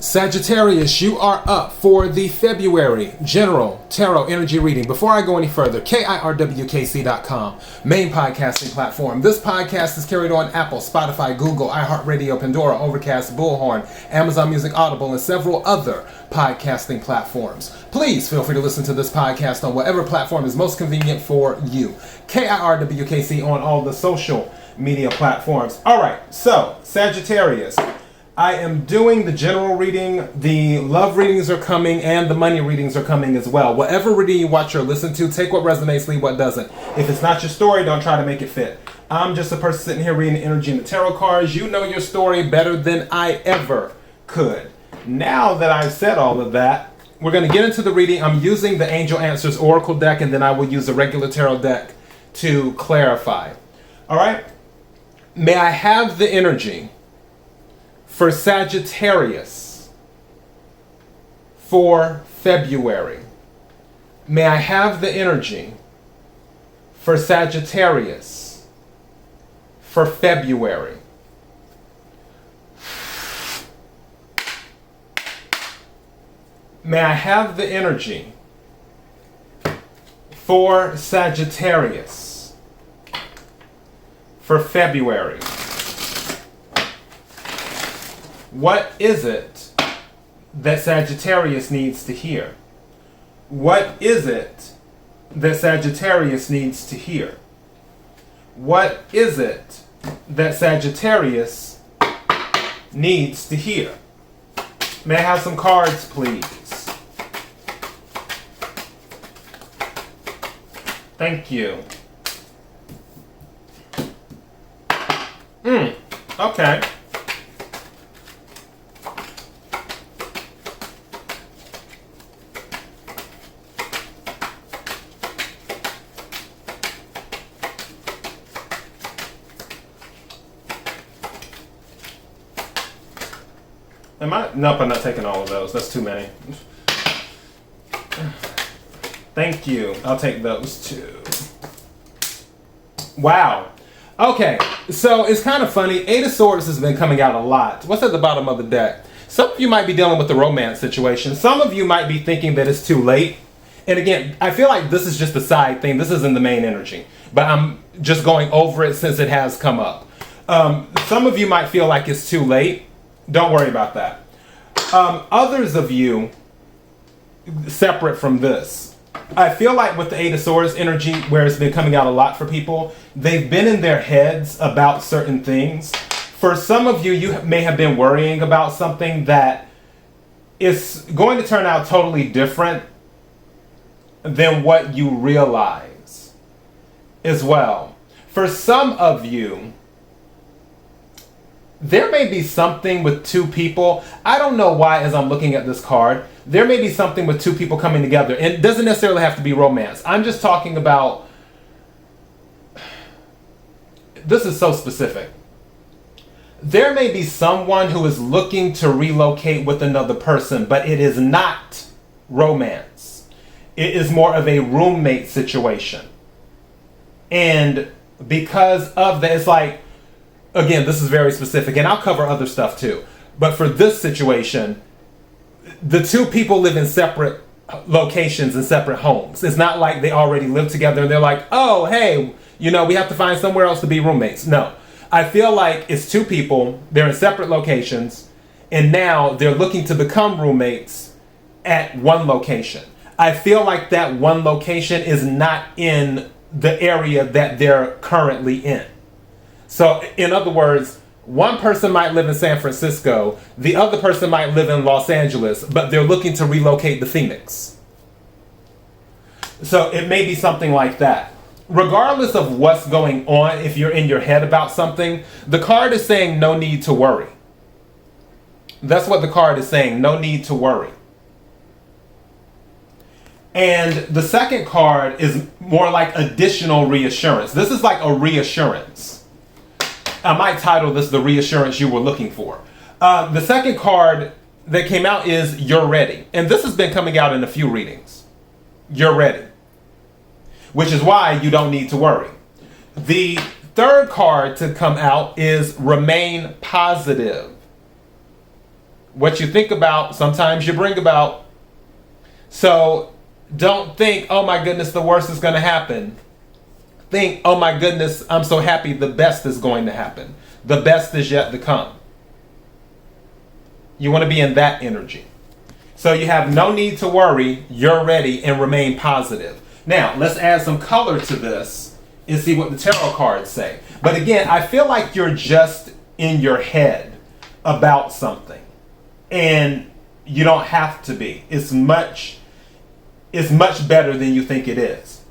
Sagittarius, you are up for the February General Tarot Energy Reading. Before I go any further, KIRWKC.com, main podcasting platform. This podcast is carried on Apple, Spotify, Google, iHeartRadio, Pandora, Overcast, Bullhorn, Amazon Music, Audible, and several other podcasting platforms. Please feel free to listen to this podcast on whatever platform is most convenient for you. KIRWKC on all the social media platforms. All right, so Sagittarius, I am doing the general reading, the love readings are coming, and the money readings are coming as well. Whatever reading you watch or listen to, take what resonates, leave what doesn't. If it's not your story, don't try to make it fit. I'm just a person sitting here reading the energy and the tarot cards. You know your story better than I ever could. Now that I've said all of that, we're going to get into the reading. I'm using the Angel Answers Oracle deck, and then I will use a regular tarot deck to clarify. All right? May I have the energy for Sagittarius for February? May I have the energy for Sagittarius for February? May I have the energy for Sagittarius for February? What is it that Sagittarius needs to hear? What is it that Sagittarius needs to hear? What is it that Sagittarius needs to hear? May I have some cards, please? Thank you. Okay. Nope, I'm not taking all of those. That's too many. Thank you. I'll take those too. Wow. Okay, so it's kind of funny. Eight of Swords has been coming out a lot. What's at the bottom of the deck? Some of you might be dealing with the romance situation. Some of you might be thinking that it's too late. And again, I feel like this is just a side thing. This isn't the main energy. But I'm just going over it since it has come up. Some of you might feel like it's too late. Don't worry about that. Others of you, separate from this, I feel like with the Eight of Swords energy, where it's been coming out a lot for people, they've been in their heads about certain things. For some of you, you may have been worrying about something that is going to turn out totally different than what you realize as well. For some of you, there may be something with two people. I don't know why, as I'm looking at this card, there may be something with two people coming together. And it doesn't necessarily have to be romance. I'm just talking about, this is so specific. There may be someone who is looking to relocate with another person, but it is not romance. It is more of a roommate situation. And because of that, it's like, again, this is very specific, and I'll cover other stuff too. But for this situation, the two people live in separate locations and separate homes. It's not like they already live together and they're like, oh, hey, we have to find somewhere else to be roommates. No, I feel like it's two people, they're in separate locations, and now they're looking to become roommates at one location. I feel like that one location is not in the area that they're currently in. So, in other words, one person might live in San Francisco, the other person might live in Los Angeles, but they're looking to relocate to Phoenix. So, it may be something like that. Regardless of what's going on, if you're in your head about something, the card is saying no need to worry. That's what the card is saying, no need to worry. And the second card is more like additional reassurance. This is like a reassurance. I might title this the reassurance you were looking for. The second card that came out is You're Ready. And this has been coming out in a few readings. You're ready. Which is why you don't need to worry. The third card to come out is Remain Positive. What you think about, sometimes you bring about. So don't think, oh my goodness, the worst is going to happen. Think, oh my goodness, I'm so happy the best is going to happen. The best is yet to come. You want to be in that energy. So you have no need to worry, you're ready, and remain positive. Now, let's add some color to this and see what the tarot cards say. But again, I feel like you're just in your head about something. And you don't have to be. It's much better than you think it is.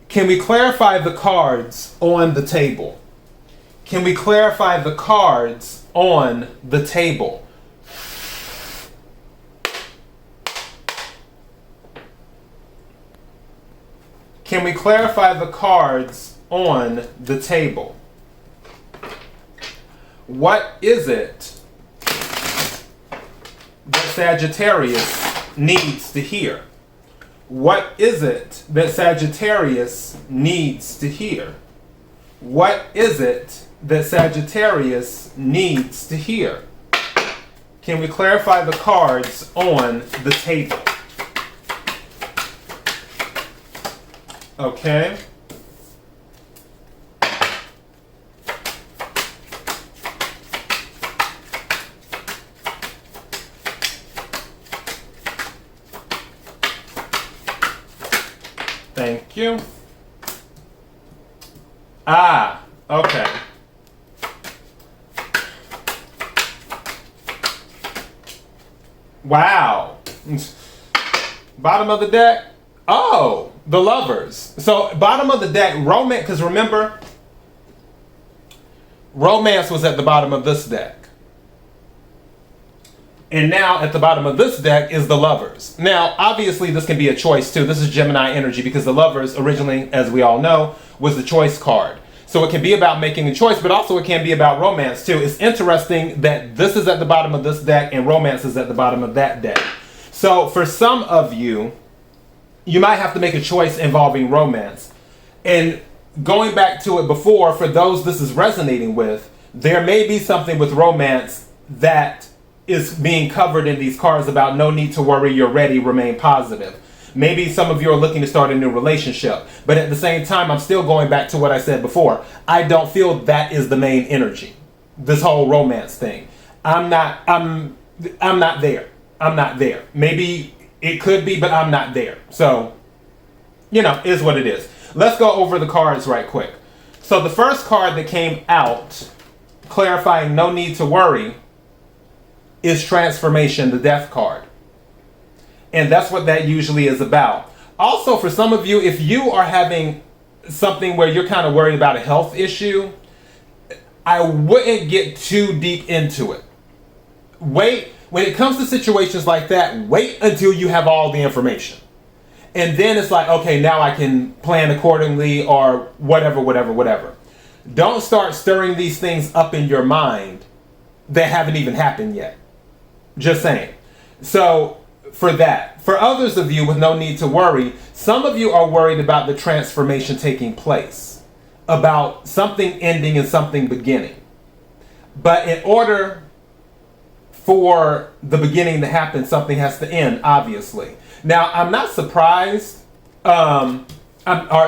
Can we clarify the cards on the table? Can we clarify the cards on the table? Can we clarify the cards on the table? What is it that Sagittarius needs to hear? What is it that Sagittarius needs to hear? What is it that Sagittarius needs to hear? Can we clarify the cards on the table? Okay. Thank you. Okay. Wow. Bottom of the deck. Oh, the Lovers. So bottom of the deck, romance, because remember, romance was at the bottom of this deck. And now at the bottom of this deck is the Lovers. Now, obviously, this can be a choice too. This is Gemini energy because the Lovers originally, as we all know, was the choice card. So it can be about making a choice, but also it can be about romance too. It's interesting that this is at the bottom of this deck and romance is at the bottom of that deck. So for some of you, you might have to make a choice involving romance. And going back to it before, for those this is resonating with, there may be something with romance that is being covered in these cards about no need to worry, you're ready, remain positive. Maybe some of you are looking to start a new relationship, but at the same time, I'm still going back to what I said before. I don't feel that is the main energy. This whole romance thing. I'm not there. I'm not there. Maybe it could be, but I'm not there. So, is what it is. Let's go over the cards right quick. So the first card that came out, clarifying no need to worry, is transformation, the death card. And that's what that usually is about. Also, for some of you, if you are having something where you're kind of worried about a health issue, I wouldn't get too deep into it. Wait, when it comes to situations like that, wait until you have all the information. And then it's like, okay, now I can plan accordingly or whatever. Don't start stirring these things up in your mind that haven't even happened yet. Just saying. So for that, for others of you with no need to worry, some of you are worried about the transformation taking place, about something ending and something beginning. But in order for the beginning to happen, something has to end, obviously. Now, I'm not surprised, or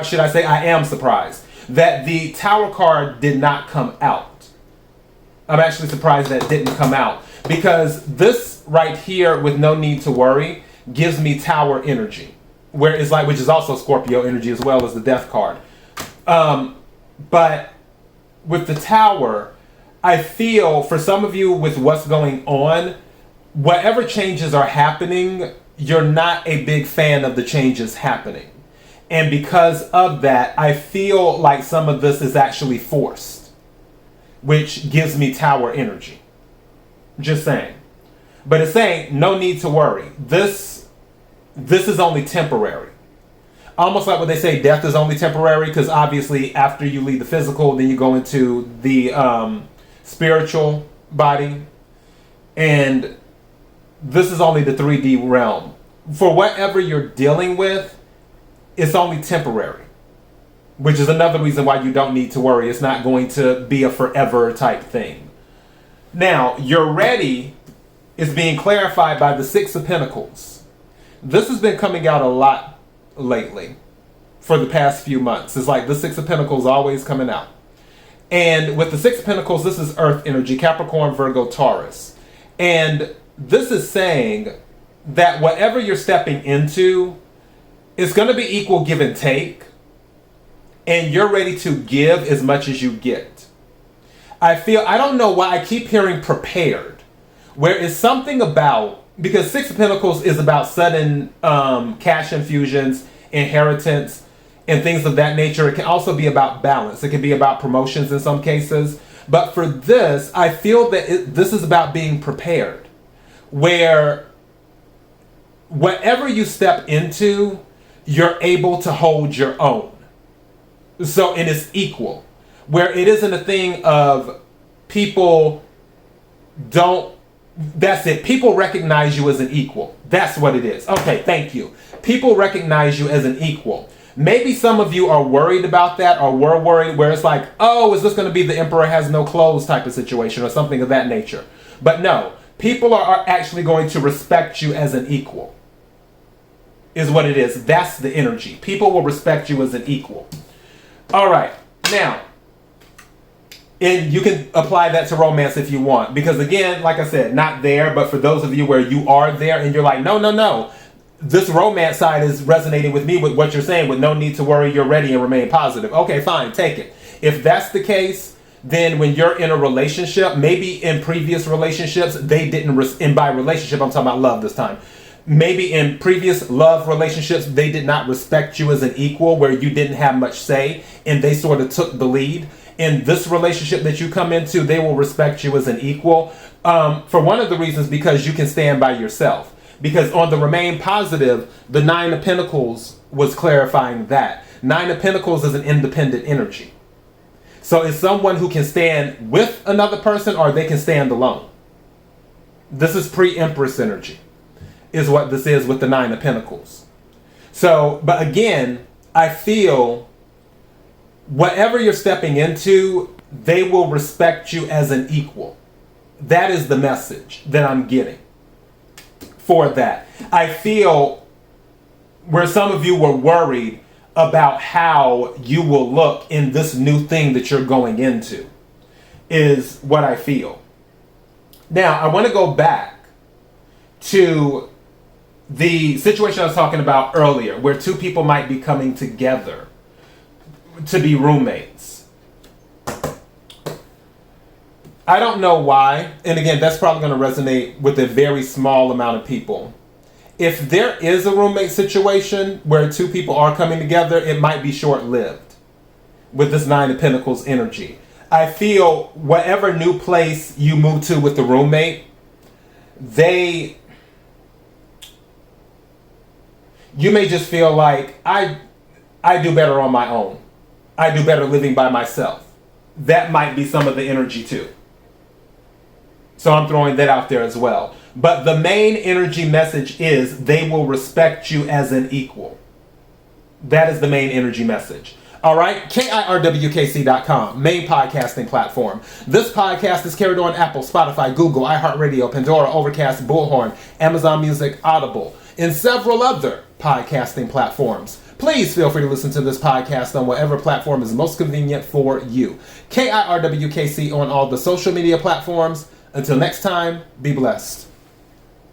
should I say I am surprised, that the Tower card did not come out. I'm actually surprised that it didn't come out, because this right here with no need to worry gives me Tower energy, where it's like, which is also Scorpio energy as well as the Death card. But with the Tower, I feel for some of you with what's going on, whatever changes are happening, you're not a big fan of the changes happening. And because of that, I feel like some of this is actually forced, which gives me Tower energy. Just saying. But it's saying no need to worry. This is only temporary. Almost like what they say, death is only temporary, because obviously after you leave the physical, then you go into the spiritual body. And this is only the 3D realm. For whatever you're dealing with, it's only temporary. Which is another reason why you don't need to worry. It's not going to be a forever type thing. Now, you're ready is being clarified by the Six of Pentacles. This has been coming out a lot lately for the past few months. It's like the Six of Pentacles always coming out. And with the Six of Pentacles, this is Earth energy, Capricorn, Virgo, Taurus. And this is saying that whatever you're stepping into is going to be equal give and take. And you're ready to give as much as you get. I don't know why I keep hearing prepared. Where it's something about, because Six of Pentacles is about sudden cash infusions, inheritance, and things of that nature. It can also be about balance. It can be about promotions in some cases. But for this, I feel that this is about being prepared. Where whatever you step into, you're able to hold your own. So it is equal. Where it isn't a thing of people don't, that's it. People recognize you as an equal. That's what it is. Okay, thank you. People recognize you as an equal. Maybe some of you are worried about that, or were worried where it's like, oh, is this going to be the emperor has no clothes type of situation or something of that nature? But no, people are actually going to respect you as an equal. Is what it is. That's the energy. People will respect you as an equal. All right. Now, and you can apply that to romance if you want. Because again, like I said, not there, but for those of you where you are there and you're like, no. This romance side is resonating with me with what you're saying, with no need to worry, you're ready and remain positive. Okay, fine, take it. If that's the case, then when you're in a relationship, maybe in previous relationships, they didn't, and by relationship, I'm talking about love this time. Maybe in previous love relationships, they did not respect you as an equal, where you didn't have much say and they sort of took the lead. In this relationship that you come into, they will respect you as an equal. For one of the reasons, because you can stand by yourself. Because on the remain positive, the Nine of Pentacles was clarifying that. Nine of Pentacles is an independent energy. So it's someone who can stand with another person, or they can stand alone. This is pre-Empress energy, is what this is with the Nine of Pentacles. So, but again, I feel whatever you're stepping into, they will respect you as an equal. That is the message that I'm getting for that. I feel where some of you were worried about how you will look in this new thing that you're going into is what I feel. Now, I want to go back to the situation I was talking about earlier, where two people might be coming together to be roommates. I don't know why, and again, that's probably going to resonate with a very small amount of people. If there is a roommate situation where two people are coming together, it might be short-lived with this Nine of Pentacles energy. I feel whatever new place you move to with the roommate, you may just feel like, I do better on my own. I do better living by myself. That might be some of the energy too. So I'm throwing that out there as well. But the main energy message is they will respect you as an equal. That is the main energy message. All right, KIRWKC.com, main podcasting platform. This podcast is carried on Apple, Spotify, Google, iHeartRadio, Pandora, Overcast, Bullhorn, Amazon Music, Audible, and several other podcasting platforms. Please feel free to listen to this podcast on whatever platform is most convenient for you. KIRWKC on all the social media platforms. Until next time, be blessed.